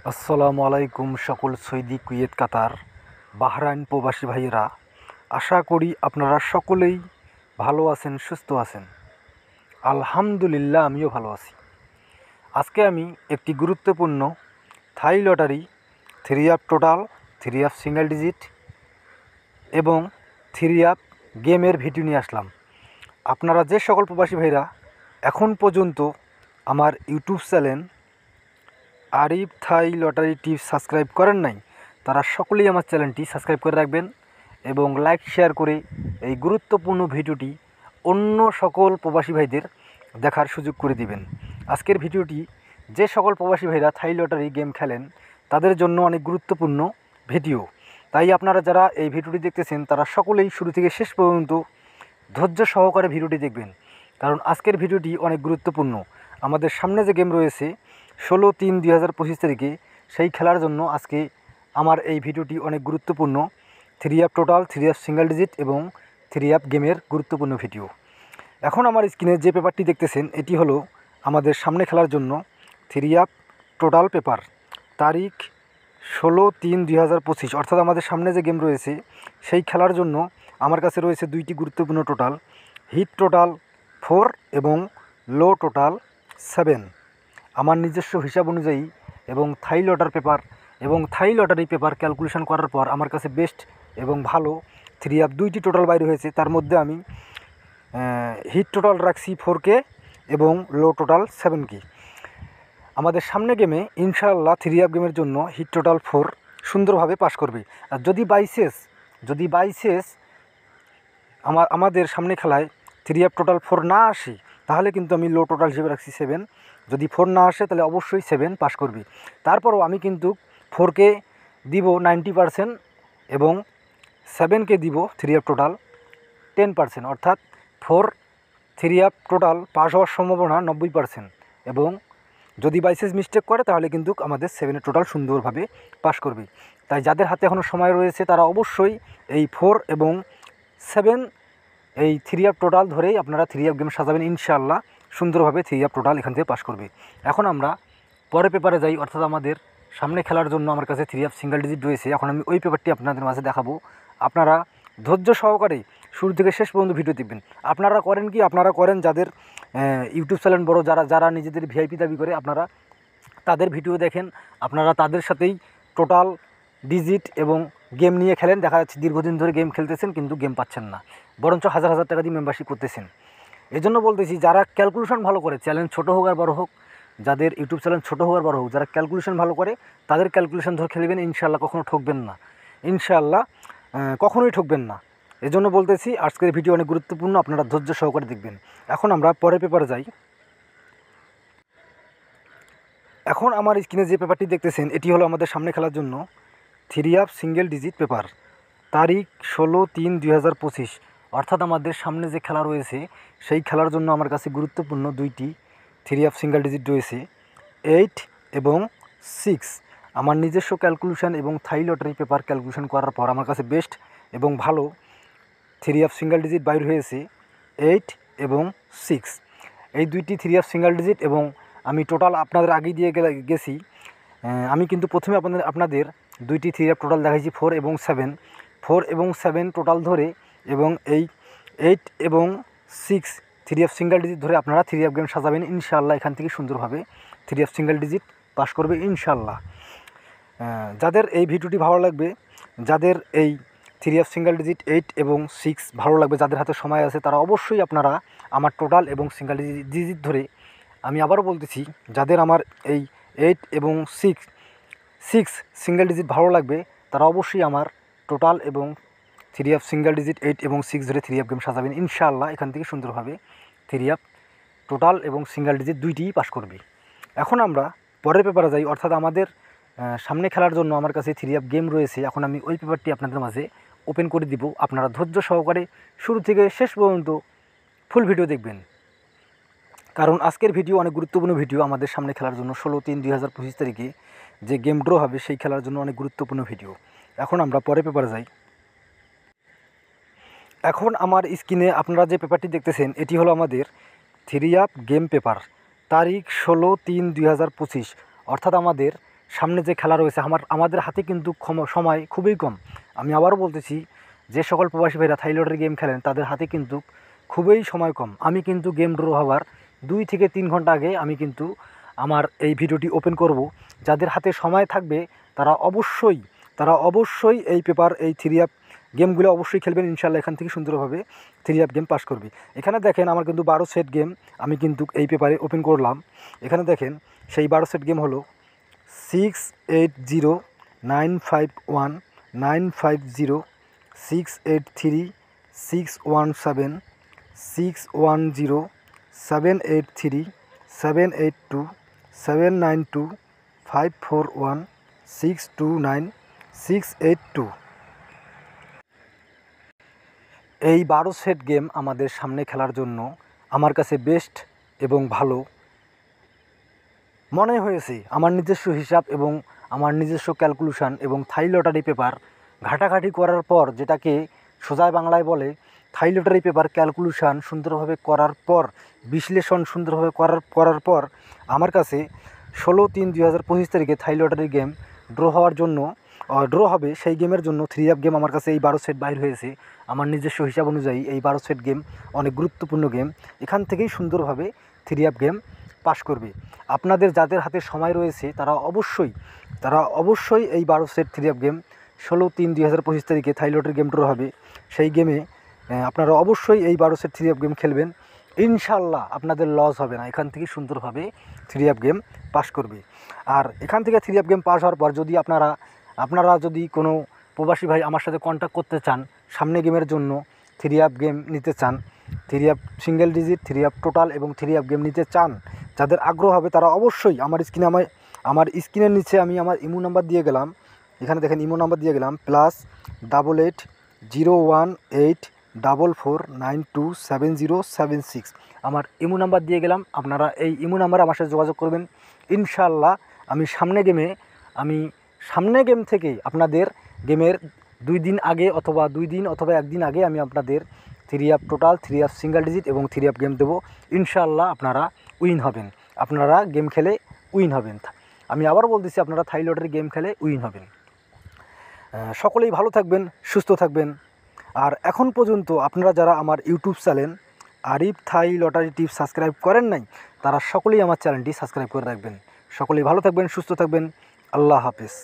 আসসালামু আলাইকুম সকল সৌদি, কুয়েত, কাতার, বাহরাইন প্রবাসী ভাইয়েরা। আশা করি আপনারা সকলেই ভালো আছেন, সুস্থ আছেন। আলহামদুলিল্লাহ, আমিও ভালো আছি। আজকে আমি একটি গুরুত্বপূর্ণ থাই lottery 3 up total, 3 up single digit এবং 3 আপ গেমের ভিডিও নিয়ে আসলাম। আপনারা যে সকল প্রবাসী ভাইরা এখন পর্যন্ত আমার ইউটিউব চ্যানেল আরিফ থাই লটারি টিপস সাবস্ক্রাইব করেন নাই, তারা সকলেই আমার চ্যানেলটি সাবস্ক্রাইব করে রাখবেন এবং লাইক শেয়ার করে এই গুরুত্বপূর্ণ ভিডিওটি অন্য সকল প্রবাসী ভাইদের দেখার সুযোগ করে দিবেন। আজকের ভিডিওটি যে সকল প্রবাসী ভাইরা থাই লটারি গেম খেলেন তাদের জন্য অনেক গুরুত্বপূর্ণ ভিডিও। তাই আপনারা যারা এই ভিডিওটি দেখতেছেন তারা সকলেই শুরু থেকে শেষ পর্যন্ত ধৈর্য সহকারে ভিডিওটি দেখবেন, কারণ আজকের ভিডিওটি অনেক গুরুত্বপূর্ণ। আমাদের সামনে যে গেম রয়েছে 16/3/2025 তারিখে, সেই খেলার জন্য আজকে আমার এই ভিডিওটি অনেক গুরুত্বপূর্ণ। 3 up total, 3 up single digit এবং 3 আপ গেমের গুরুত্বপূর্ণ ভিডিও। এখন আমার স্ক্রিনে যে পেপারটি দেখতেছেন এটি হলো আমাদের সামনে খেলার জন্য 3 আপ টোটাল পেপার। তারিখ 16/3/2025, অর্থাৎ আমাদের সামনে যে গেম রয়েছে সেই খেলার জন্য আমার কাছে রয়েছে দুইটি গুরুত্বপূর্ণ টোটাল, হিট টোটাল 4 এবং লো টোটাল 7। আমার নিজস্ব হিসাব অনুযায়ী এবং থাই লটার পেপার এবং থাই লটারি পেপার ক্যালকুলেশন করার পর আমার কাছে বেস্ট এবং ভালো 3 আপ দুইটি টোটাল বাইরে হয়েছে। তার মধ্যে আমি হিট টোটাল রাখছি 4K এবং লো টোটাল 7K। আমাদের সামনে গেমে ইনশাআল্লাহ 3 আপ গেমের জন্য হিট টোটাল 4 সুন্দরভাবে পাস করবে। আর যদি বাইসেস আমাদের সামনে খেলায় 3 আপ টোটাল 4 না আসে, তাহলে কিন্তু আমি লো টোটাল হিসেবে রাখছি 7। যদি 4 না আসে তাহলে অবশ্যই 7 পাস করবি। তারপরও আমি কিন্তু 4K দিব 90% এবং 7K দিব 3 আপ টোটাল 10%, অর্থাৎ 3 আপ টোটাল পাস হওয়ার সম্ভাবনা 90%। এবং যদি বাইসেস মিস্টেক করে তাহলে কিন্তু আমাদের 7 টোটাল সুন্দরভাবে পাস করবে। তাই যাদের হাতে এখনও সময় রয়েছে তারা অবশ্যই এই 4 এবং 7 এই 3 আপ টোটাল ধরেই আপনারা 3 আপ গেম সাজাবেন, ইনশাআল্লাহ সুন্দরভাবে 3 আপ টোটাল এখান থেকে পাস করবে। এখন আমরা পরের পেপারে যাই, অর্থাৎ আমাদের সামনে খেলার জন্য আমার কাছে 3 আপ সিঙ্গেল ডিজিট রয়েছে। এখন আমি ওই পেপারটি আপনাদের মাঝে দেখাবো। আপনারা ধৈর্য সহকারে শুরু থেকে শেষ পর্যন্ত ভিডিও দেখবেন। আপনারা করেন যাদের ইউটিউব চ্যানেল বড়, যারা নিজেদের ভিআইপি দাবি করে, আপনারা তাদের ভিডিও দেখেন, আপনারা তাদের সাথেই টোটাল ডিজিট এবং গেম নিয়ে খেলেন। দেখা যাচ্ছে দীর্ঘদিন ধরে গেম খেলতেছেন কিন্তু গেম পাচ্ছেন না, বরঞ্চ হাজার হাজার টাকা দিয়ে মেম্বারশিপ করতেছেন। এজন্য বলতেছি, যারা ক্যালকুলেশন ভালো করে, চ্যানেল ছোটো হোক আর বড় হোক, যাদের ইউটিউব চ্যানেল ছোটো হোক আর বড় হোক, যারা ক্যালকুলেশন ভালো করে তাদের ক্যালকুলেশন ধরে খেলবেন, ইনশাআল্লাহ কখনো ঠকবেন না, ইনশাআল্লাহ কখনোই ঠকবেন না। এজন্য বলতেছি আজকের ভিডিও অনেক গুরুত্বপূর্ণ, আপনারা ধৈর্য সহকারে দেখবেন। এখন আমরা পরের পেপারে যাই। এখন আমার স্ক্রিনে যে পেপারটি দেখতেছেন এটি হলো আমাদের সামনে খেলার জন্য 3 আপ সিঙ্গেল ডিজিট পেপার। তারিখ 16/3/2025, অর্থাৎ আমাদের সামনে যে খেলা রয়েছে সেই খেলার জন্য আমার কাছে গুরুত্বপূর্ণ দুইটি 3 আপ সিঙ্গেল ডিজিট রয়েছে, 8 এবং 6। আমার নিজস্ব ক্যালকুলেশন এবং থাই লটারি পেপার ক্যালকুলেশন করার পর আমার কাছে বেস্ট এবং ভালো 3 আপ সিঙ্গেল ডিজিট বাইর হয়েছে 8 এবং 6। এই দুইটি 3 আপ সিঙ্গেল ডিজিট এবং আমি টোটাল আপনাদের আগেই দিয়ে গেছি। আমি কিন্তু প্রথমে আপনাদের দুইটি 3 আপ টোটাল দেখাইছি 4 এবং 7 টোটাল ধরে এবং এই 8 এবং 6 3 আপ সিঙ্গেল ডিজিট ধরে আপনারা 3 আপ গেম সাজাবেন, ইনশাআল্লাহ এখান থেকে সুন্দরভাবে 3 আপ সিঙ্গেল ডিজিট পাস করবে ইনশাআল্লাহ। যাদের এই ভিডিওটি ভালো লাগবে, যাদের এই 3 আপ সিঙ্গেল ডিজিট 8 এবং 6 ভালো লাগবে, যাদের হাতে সময় আছে, তারা অবশ্যই আপনারা আমার টোটাল এবং সিঙ্গেল ডিজিট ধরে, আমি আবারও বলতেছি, যাদের আমার এই 8 এবং 6 সিঙ্গেল ডিজিট ভালো লাগবে তারা অবশ্যই আমার টোটাল এবং 3 আপ সিঙ্গেল ডিজিট 8 এবং 6 ধরে 3 আপ গেম সাজাবেন, ইনশাআল্লাহ এখান থেকে সুন্দরভাবে 3 আপ টোটাল এবং সিঙ্গেল ডিজিট দুইটিই পাস করবে। এখন আমরা পরের পেপারে যাই, অর্থাৎ আমাদের সামনে খেলার জন্য আমার কাছে 3 আপ গেম রয়েছে। এখন আমি ওই পেপারটি আপনাদের মাঝে ওপেন করে দিব, আপনারা ধৈর্য সহকারে শুরু থেকে শেষ পর্যন্ত ফুল ভিডিও দেখবেন, কারণ আজকের ভিডিও অনেক গুরুত্বপূর্ণ ভিডিও। আমাদের সামনে খেলার জন্য 16/3/2025 তারিখে যে গেম ড্র হবে সেই খেলার জন্য অনেক গুরুত্বপূর্ণ ভিডিও। এখন আমরা পরের পেপারে যাই। এখন আমার স্ক্রিনে আপনারা যে পেপারটি দেখতেছেন এটি হলো আমাদের 3 আপ গেম পেপার। তারিখ 16/3/2025, অর্থাৎ আমাদের সামনে যে খেলা রয়েছে আমাদের হাতে কিন্তু সময় খুবই কম। আমি আবারও বলতেছি, যে সকল প্রবাসী ভাইরা থাই লটারি গেম খেলেন তাদের হাতে কিন্তু খুবই সময় কম। আমি কিন্তু গেম ড্র হওয়ার 2 থেকে 3 ঘন্টা আগে আমি কিন্তু আমার এই ভিডিওটি ওপেন করব। যাদের হাতে সময় থাকবে তারা অবশ্যই এই পেপার এই 3 অ্যাপ গেমগুলো অবশ্যই খেলবেন। ইনশাল্লাহ এখান থেকে সুন্দরভাবে 3 অ্যাপ গেম পাস করবে। এখানে দেখেন আমার কিন্তু 12 সেট গেম আমি কিন্তু এই পেপারে ওপেন করলাম। এখানে দেখেন সেই 12 সেট গেম হলো 680951950 683 617 610 783 782 792 541 629 682। এই 12 সেট গেম আমাদের সামনে খেলার জন্য আমার কাছে বেস্ট এবং ভালো মনে হয়েছে। আমার নিজস্ব হিসাব এবং আমার নিজস্ব ক্যালকুলেশান এবং থাই লটারি পেপার ঘাটাঘাটি করার পর, যেটাকে সোজা বাংলায় বলে থাই লটারি পেপার ক্যালকুলেশান সুন্দরভাবে করার পর, বিশ্লেষণ সুন্দরভাবে করার পর আমার কাছে 16/3/2025 তারিখে থাই লটারি গেম ড্র হবে। সেই গেমের জন্য 3 অ্যাপ গেম আমার কাছে এই 12 সেট বাইর হয়েছে। আমার নিজস্ব হিসাব অনুযায়ী এই 12 সেট গেম অনেক গুরুত্বপূর্ণ গেম। এখান থেকেই সুন্দরভাবে 3 অ্যাপ গেম পাস করবে। আপনাদের যাদের হাতে সময় রয়েছে তারা অবশ্যই এই 12 সেট 3 অ্যাপ গেম 16/3/2025 তারিখে থাই লটারি গেম ড্র হবে। সেই গেমে আপনারা অবশ্যই এই 12 সেট 3 অ্যাপ গেম খেলবেন। ইনশাল্লাহ আপনাদের লস হবে না। এখান থেকে সুন্দরভাবে 3 অ্যাপ গেম পাস করবে। আর এখান থেকে 3 অ্যাপ গেম পাস হওয়ার পর যদি আপনারা যদি কোনো প্রবাসী ভাই আমার সাথে কন্ট্যাক্ট করতে চান, সামনে গেমের জন্য 3 অ্যাপ গেম নিতে চান, 3 app single digit, 3 app total এবং 3 অ্যাপ গেম নিতে চান, যাদের আগ্রহ হবে তারা অবশ্যই আমার স্ক্রিনের নিচে আমি আমার ইমো নাম্বার দিয়ে গেলাম। এখানে দেখেন ইমো নাম্বার দিয়ে গেলাম +88 018 44927076। আমার ইমো নাম্বার দিয়ে গেলাম। আপনারা এই ইমো নাম্বারে আমার সাথে যোগাযোগ করবেন। ইনশাল্লাহ আমি সামনে গেম থেকে আপনাদের গেমের 2 দিন আগে অথবা 1 দিন আগে আমি আপনাদের 3 app total, 3 app single digit এবং 3 অ্যাপ গেম দেবো। ইনশাল্লাহ আপনারা উইন হবেন। আপনারা গেম খেলে উইন হবেন। আমি আবার বলতেছি, আপনারা থাই লটারি গেম খেলে উইন হবেন। সকলেই ভালো থাকবেন, সুস্থ থাকবেন। আর এখন পর্যন্ত আপনারা যারা আমার ইউটিউব চ্যানেল আরিফ থাই লটারি টিপস সাবস্ক্রাইব করেন নাই, তারা সকলেই আমার চ্যানেলটি সাবস্ক্রাইব করে রাখবেন। সকলেই ভালো থাকবেন, সুস্থ থাকবেন। আল্লাহ হাফেজ।